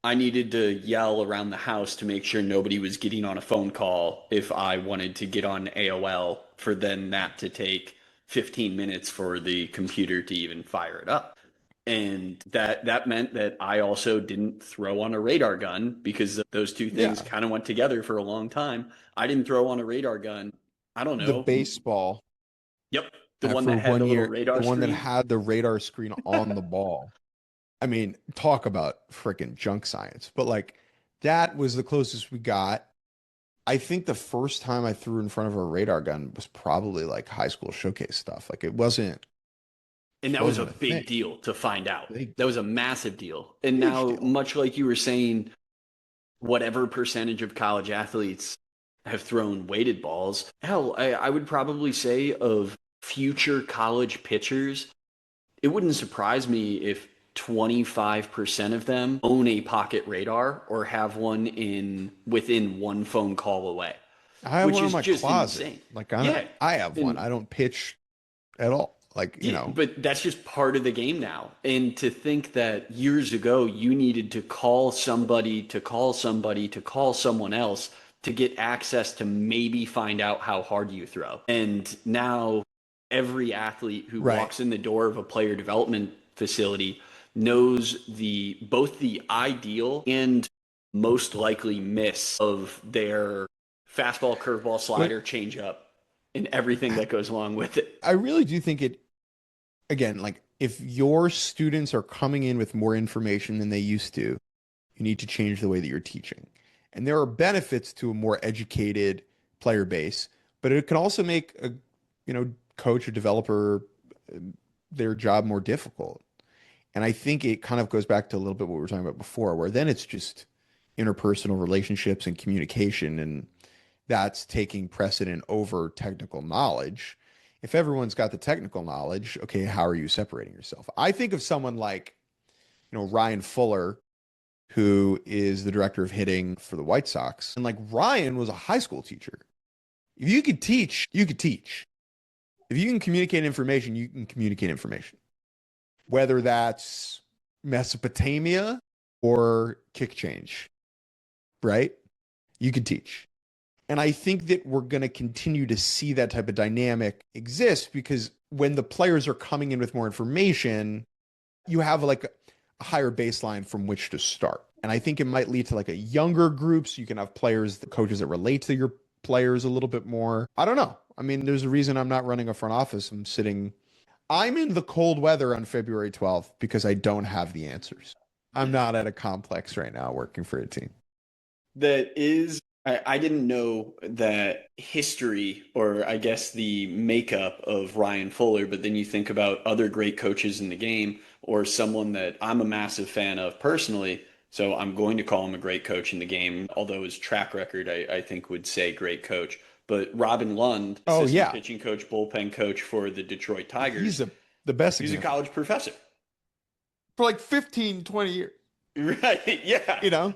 I needed to yell around the house to make sure nobody was getting on a phone call if I wanted to get on AOL, for then that to take 15 minutes for the computer to even fire it up. And that meant that I also didn't throw on a radar gun, because those two things Yeah. kind of went together for a long time. I didn't throw on a radar gun. I don't The know. baseball, Yep. The one for that had one the little year, the radar one that screen. had the radar screen on the ball. I mean, talk about freaking junk science. But like, that was the closest we got. I think the first time I threw in front of a radar gun was probably like high school showcase stuff. Like, it And that was a wasn't a big thing. deal to find out. Big, That was a massive deal. And huge now, deal. much like you were saying, whatever percentage of college athletes have thrown weighted balls, hell, I would probably say of future college pitchers, it wouldn't surprise me if 25% of them own a pocket radar or have one in within one phone call away, I have which one in is my just closet. insane. Like, Yeah. I have one. And I don't pitch at all. Like, yeah, but that's just part of the game now. And to think that years ago you needed to call somebody to call somebody to call someone else to get access to maybe find out how hard you throw. And now every athlete who right. walks in the door of a player development facility knows both the ideal and most likely miss of their fastball, curveball, But slider, changeup. and everything that goes along with it. I really do think it, again, like if your students are coming in with more information than they used to, you need to change the way that you're teaching. And there are benefits to a more educated player base, but it can also make a, coach or developer their job more difficult. And I think it kind of goes back to a little bit what we were talking about before, where then it's just interpersonal relationships and communication, and that's taking precedent over technical knowledge. If everyone's got the technical knowledge, okay, how are you separating yourself? I think of someone like, Ryan Fuller, who is the director of hitting for the White Sox. And like Ryan was a high school teacher. If you could teach, you could teach. If you can communicate information, you can communicate information. Whether that's Mesopotamia or kick change, right? You could teach. And I think that we're going to continue to see that type of dynamic exist because when the players are coming in with more information, you have like a higher baseline from which to start. And I think it might lead to like a younger group. So you can have players, the coaches that relate to your players a little bit more. I don't know. I mean, there's a reason I'm not running a front office. I'm in the cold weather on February 12th because I don't have the answers. I'm not at a complex right now working for a team. That is, I didn't know that history, or I guess the makeup of Ryan Fuller, but then you think about other great coaches in the game, or someone that I'm a massive fan of personally. So I'm going to call him a great coach in the game, although his track record, I think, would say great coach. But Robin Lund, Oh, assistant yeah. pitching coach, bullpen coach for the Detroit Tigers. The best He's a example. college professor. For like 15, 20 years. Right, yeah.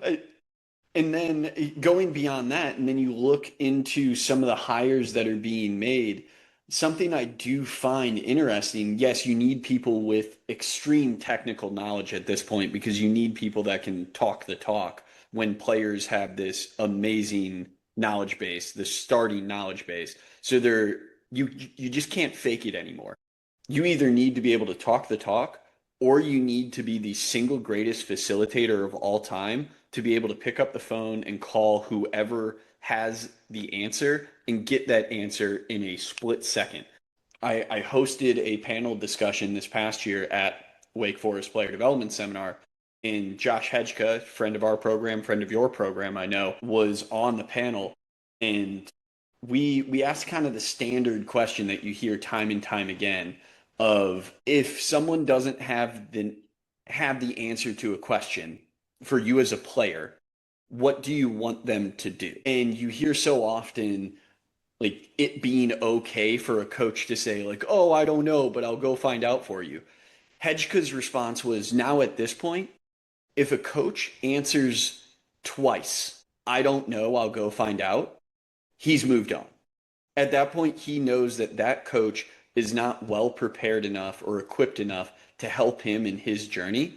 And then going beyond that, and then you look into some of the hires that are being made, something I do find interesting. Yes, you need people with extreme technical knowledge at this point because you need people that can talk the talk when players have this amazing knowledge base, the starting knowledge base. So you just can't fake it anymore. You either need to be able to talk the talk or you need to be the single greatest facilitator of all time to be able to pick up the phone and call whoever has the answer and get that answer in a split second. I hosted a panel discussion this past year at Wake Forest Player Development Seminar, and Josh Hedgeka, friend of our program, friend of your program, I know, was on the panel. And we asked kind of the standard question that you hear time and time again of if someone doesn't have the answer to a question for you as a player, what do you want them to do? And you hear so often like it being okay for a coach to say like, "Oh, I don't know, but I'll go find out for you." Hedgeka's response was, "Now at this point, if a coach answers twice, I don't know, I'll go find out, he's moved on." At that point, he knows that that coach is not well prepared enough or equipped enough to help him in his journey.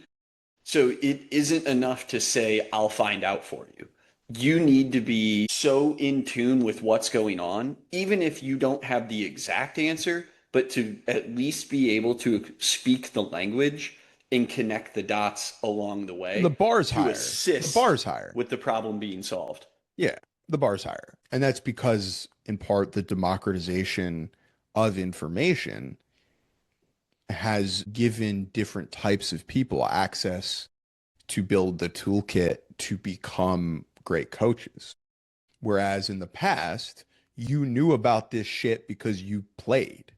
So it isn't enough to say, I'll find out for you. You need to be so in tune with what's going on, even if you don't have the exact answer, but to at least be able to speak the language and connect the dots along the way The bar's to higher. assist The bar's higher. with the problem being solved. Yeah, the bar's higher. And that's because, in part, the democratization of information has given different types of people access to build the toolkit to become great coaches. Whereas in the past, you knew about this shit because you played,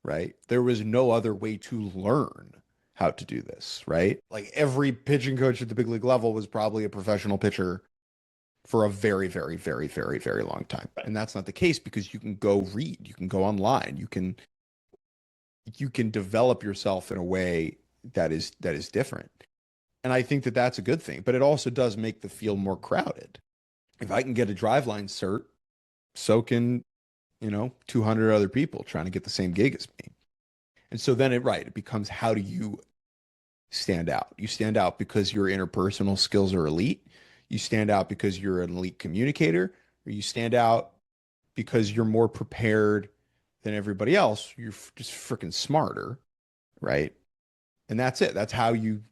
right? There was no other way to learn how to do this, right? Like every pitching coach at the big league level was probably a professional pitcher for a very, very, very, very, very long time. Right. And that's not the case because you can go read, you can go online, you can develop yourself in a way that is different. And I think that that's a good thing, but it also does make the field more crowded. If I can get a driveline cert, so can, 200 other people trying to get the same gig as me. And so then it becomes, how do you stand out? You stand out because your interpersonal skills are elite. You stand out because you're an elite communicator, or you stand out because you're more prepared than everybody else. You're just freaking smarter, right? And that's it. That's how you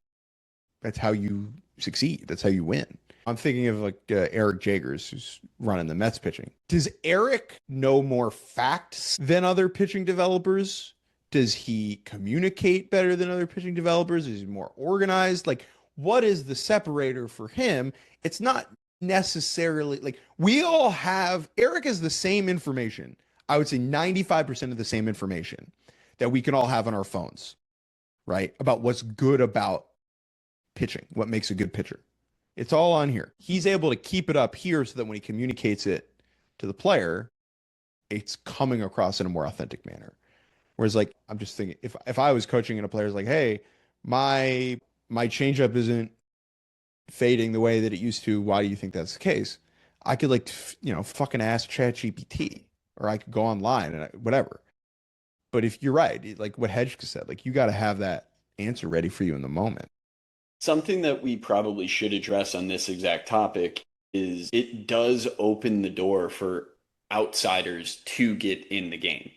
succeed. That's how you win. I'm thinking of like Eric Jagers, who's running the Mets pitching. Does Eric know more facts than other pitching developers? Does he communicate better than other pitching developers? Is he more organized? Like, what is the separator for him? It's not necessarily like we all have, Eric has the same information. I would say 95% of the same information that we can all have on our phones, right? About what's good about pitching, what makes a good pitcher. It's all on here. He's able to keep it up here so that when he communicates it to the player, it's coming across in a more authentic manner. Whereas, like, I'm just thinking, if I was coaching and a player's like, hey, my changeup isn't fading the way that it used to, why do you think that's the case? I could, like, fucking ask ChatGPT, or I could go online and whatever. But if you're right, like what Hedge said, like, you got to have that answer ready for you in the moment. Something that we probably should address on this exact topic is it does open the door for outsiders to get in the game.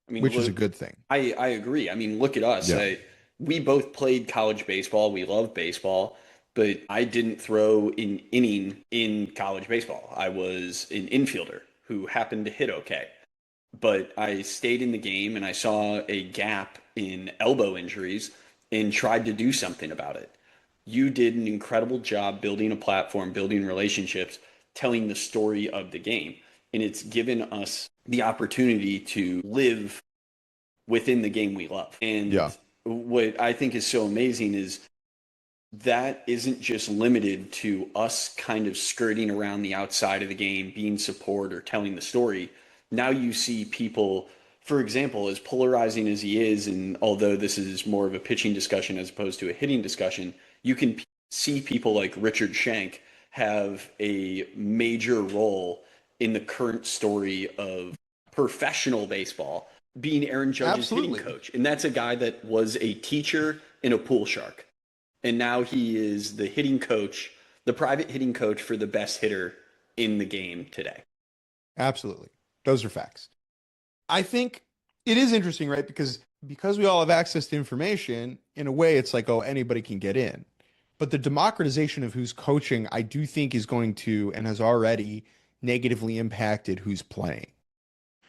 I mean, Which is a good thing. I agree. I mean, look at us. Yeah. We both played college baseball. We love baseball, but I didn't throw an inning in college baseball. I was an infielder who happened to hit okay. But I stayed in the game and I saw a gap in elbow injuries and tried to do something about it. You did an incredible job building a platform, building relationships, telling the story of the game. And it's given us the opportunity to live within the game we love. And what I think is so amazing is that isn't just limited to us kind of skirting around the outside of the game, being support or telling the story. Now you see people, for example, as polarizing as he is, and although this is more of a pitching discussion as opposed to a hitting discussion, you can see people like Richard Shank have a major role in the current story of professional baseball, being Aaron Judge's hitting coach. And that's a guy that was a teacher and a pool shark. And now he is the hitting coach, the private hitting coach for the best hitter in the game today. Absolutely. Those are facts. I think it is interesting, right? Because we all have access to information, in a way, it's like, oh, anybody can get in. But the democratization of who's coaching, I do think is going to, and has already negatively impacted who's playing.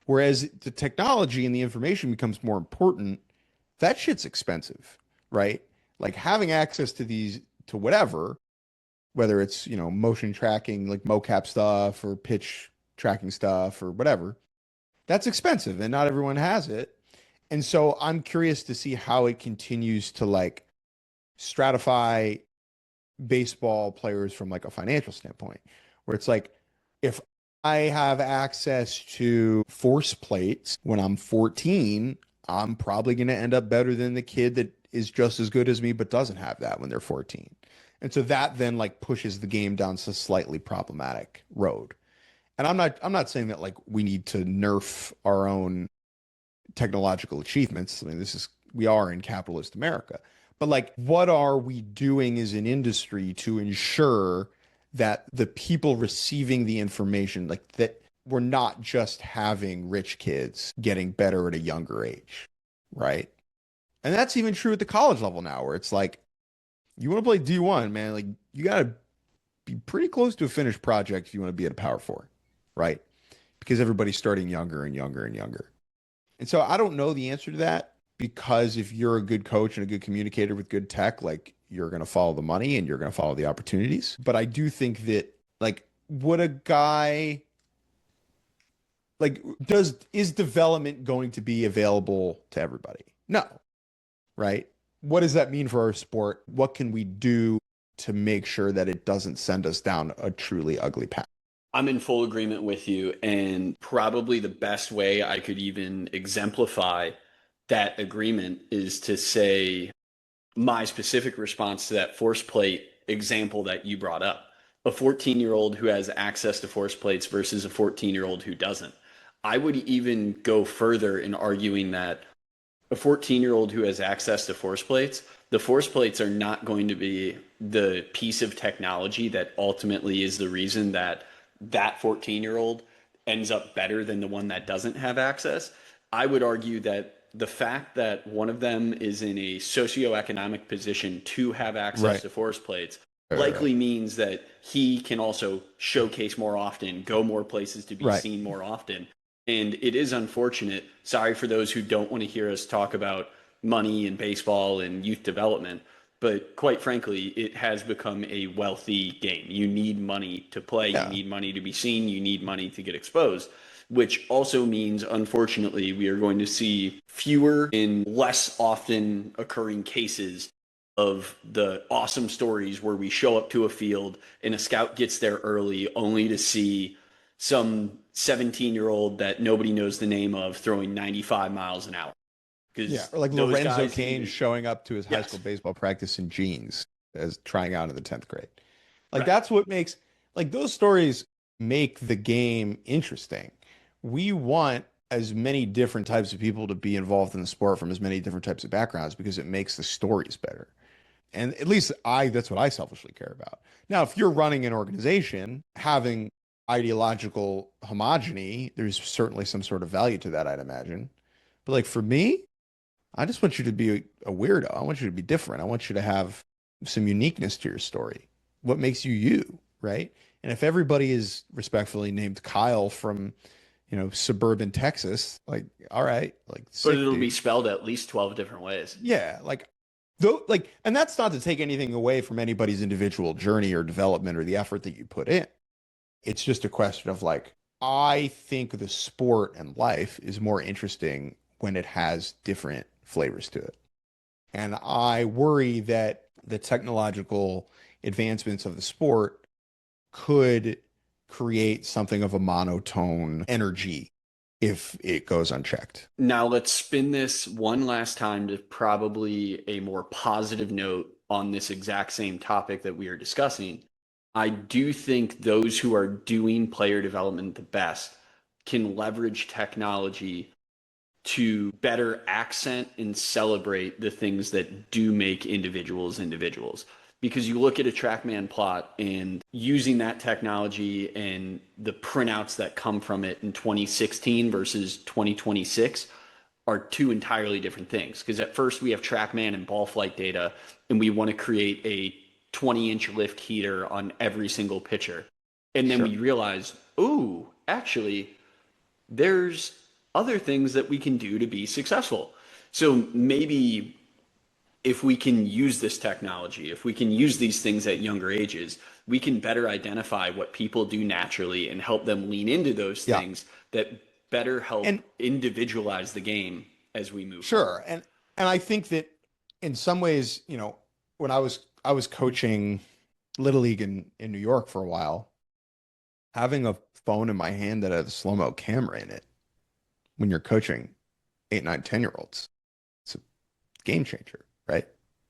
Whereas the technology and the information becomes more important, that shit's expensive, right? Like having access to these, to whatever, whether it's, motion tracking, like mocap stuff or pitch tracking stuff or whatever, that's expensive and not everyone has it. And so I'm curious to see how it continues to like stratify baseball players from like a financial standpoint, where it's like, if I have access to force plates when I'm 14, I'm probably going to end up better than the kid that is just as good as me but doesn't have that when they're 14. And so that then like pushes the game down a slightly problematic road. And I'm not saying that like we need to nerf our own technological achievements. I mean, we are in capitalist America. But like, what are we doing as an industry to ensure that the people receiving the information, like that we're not just having rich kids getting better at a younger age, right? And that's even true at the college level now, where it's like, you want to play D1, man, like you got to be pretty close to a finished project if you want to be at a Power 4, right? Because everybody's starting younger and younger and younger. And so I don't know the answer to that, because if you're a good coach and a good communicator with good tech, like you're going to follow the money and you're going to follow the opportunities. But I do think that like, would a guy like, is development going to be available to everybody? No. Right? What does that mean for our sport? What can we do to make sure that it doesn't send us down a truly ugly path? I'm in full agreement with you. And probably the best way I could even exemplify that agreement is to say my specific response to that force plate example that you brought up. A 14-year-old who has access to force plates versus a 14-year-old who doesn't. I would even go further in arguing that a 14-year-old who has access to force plates, the force plates are not going to be the piece of technology that ultimately is the reason that 14-year-old ends up better than the one that doesn't have access. I would argue that the fact that one of them is in a socioeconomic position to have access to force plates likely means that he can also showcase more often, go more places to be Right. seen more often. And it is unfortunate. Sorry for those who don't want to hear us talk about money and baseball and youth development. But quite frankly, it has become a wealthy game. You need money to play. You Yeah. need money to be seen. You need money to get exposed, which also means, unfortunately, we are going to see fewer and less often occurring cases of the awesome stories where we show up to a field and a scout gets there early only to see some 17-year-old that nobody knows the name of throwing 95 miles an hour. Yeah, Because or like those Lorenzo guys Kane either, showing up to his high school yes, baseball practice in jeans as trying out in the 10th grade. Like right. that's what makes like those stories make the game interesting. We want as many different types of people to be involved in the sport from as many different types of backgrounds because it makes the stories better. And at least that's what I selfishly care about. Now, if you're running an organization, having ideological homogeny, there's certainly some sort of value to that, I'd imagine. But like for me, I just want you to be a weirdo. I want you to be different. I want you to have some uniqueness to your story. What makes you you, right? And if everybody is respectfully named Kyle from, suburban Texas, like, all right, like But sick, it'll be dude. spelled at least 12 different ways. Yeah, like though, like, and that's not to take anything away from anybody's individual journey or development or the effort that you put in. It's just a question of like, I think the sport and life is more interesting when it has different flavors to it. And I worry that the technological advancements of the sport could create something of a monotone energy if it goes unchecked. Now let's spin this one last time to probably a more positive note on this exact same topic that we are discussing. I do think those who are doing player development the best can leverage technology to better accent and celebrate the things that do make individuals individuals. Because you look at a TrackMan plot and using that technology and the printouts that come from it in 2016 versus 2026 are two entirely different things. Because at first we have TrackMan and ball flight data, and we want to create a 20-inch lift heater on every single pitcher. And then Sure. we realize, ooh, actually, there's other things that we can do to be successful. So maybe if we can use this technology, if we can use these things at younger ages, we can better identify what people do naturally and help them lean into those Yeah. things that better help And individualize the game as we move forward. sure. And I think that in some ways, when I was coaching Little League in New York for a while, having a phone in my hand that had a slow-mo camera in it when you're coaching 8, 9, 10-year-olds, it's a game changer, right?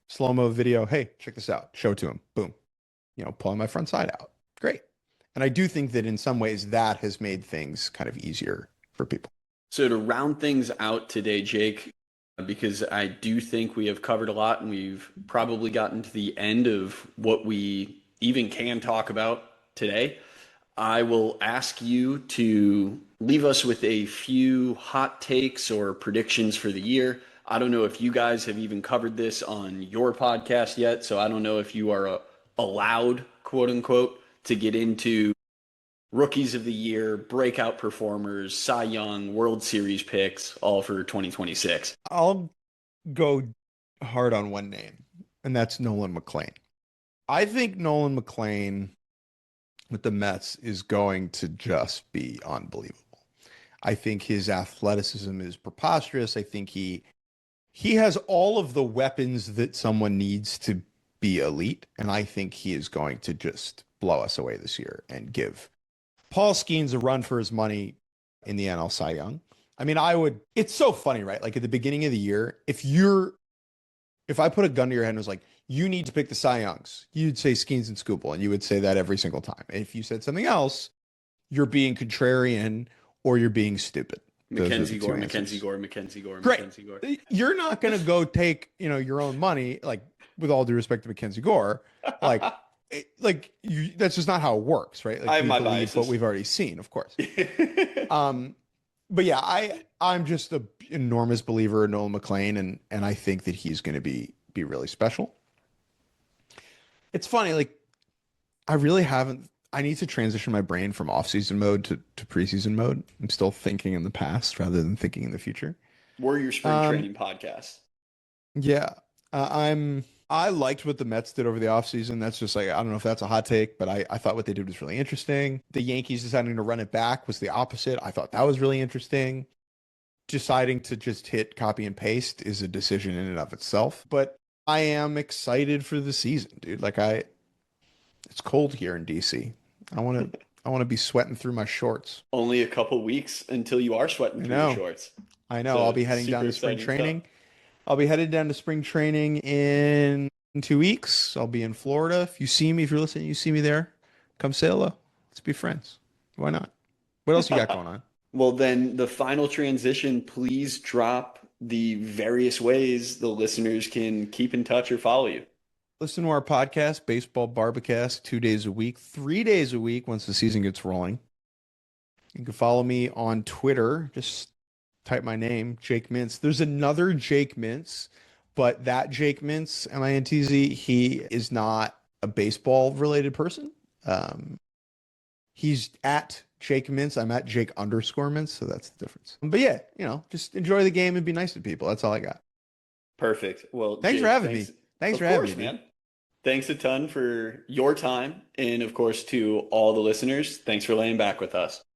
Slow-mo video, hey, check this out. Show it to him. Boom. Pulling my front side out. Great. And I do think that in some ways that has made things kind of easier for people. So to round things out today, Jake, because I do think we have covered a lot and we've probably gotten to the end of what we even can talk about today. I will ask you to leave us with a few hot takes or predictions for the year. I don't know if you guys have even covered this on your podcast yet, so I don't know if you are allowed, quote unquote, to get into rookies of the year, breakout performers, Cy Young, World Series picks, all for 2026. I'll go hard on one name, and that's Nolan McLean. I think Nolan McLean with the Mets is going to just be unbelievable. I think his athleticism is preposterous. I think he has all of the weapons that someone needs to be elite, and I think he is going to just blow us away this year and give Paul Skeens a run for his money in the NL Cy Young. I mean, it's so funny, right? Like at the beginning of the year, if I put a gun to your head and was like, you need to pick the Cy Youngs, you'd say Skeens and Skubal, and you would say that every single time. And if you said something else, you're being contrarian or you're being stupid. Those are the Mackenzie two Gore, answers. Mackenzie Gore, Mackenzie Gore, Great. Mackenzie Gore. You're not going to go take, your own money, like with all due respect to Mackenzie Gore, like, that's just not how it works, right? Like I have we my believe biases. what we've already seen, of course. But yeah, I'm just an enormous believer in Nolan McLean, and I think that he's going to be really special. It's funny, like I really haven't. I need to transition my brain from off-season mode to preseason mode. I'm still thinking in the past rather than thinking in the future. We're your spring Um, training podcast. yeah, I liked what the Mets did over the offseason. That's just like, I don't know if that's a hot take, but I thought what they did was really interesting. The Yankees deciding to run it back was the opposite. I thought that was really interesting. Deciding to just hit copy and paste is a decision in and of itself. But I am excited for the season, dude. It's cold here in DC. I want to be sweating through my shorts. Only a couple weeks until you are sweating I through your know. shorts. I know. I'll So be heading down super to spring exciting stuff. training. I'll be headed down to spring training in 2 weeks. I'll be in Florida. If you see me, if you're listening, you see me there, come say hello. Let's be friends. Why not? What else you got going on? Well, then the final transition, please drop the various ways the listeners can keep in touch or follow you. Listen to our podcast, Baseball Barbacast, 2 days a week, 3 days a week once the season gets rolling. You can follow me on Twitter. Just type my name, Jake Mintz. There's another Jake Mintz, but that Jake Mintz, Mintz, he is not a baseball related person. He's at Jake Mintz. I'm at Jake underscore Mintz, so that's the difference. But yeah, just enjoy the game and be nice to people. That's all I got. Perfect. Well, Thanks Jake, for having me. Thanks for having me, man. dude. Thanks a ton for your time. And of course, to all the listeners, thanks for laying back with us.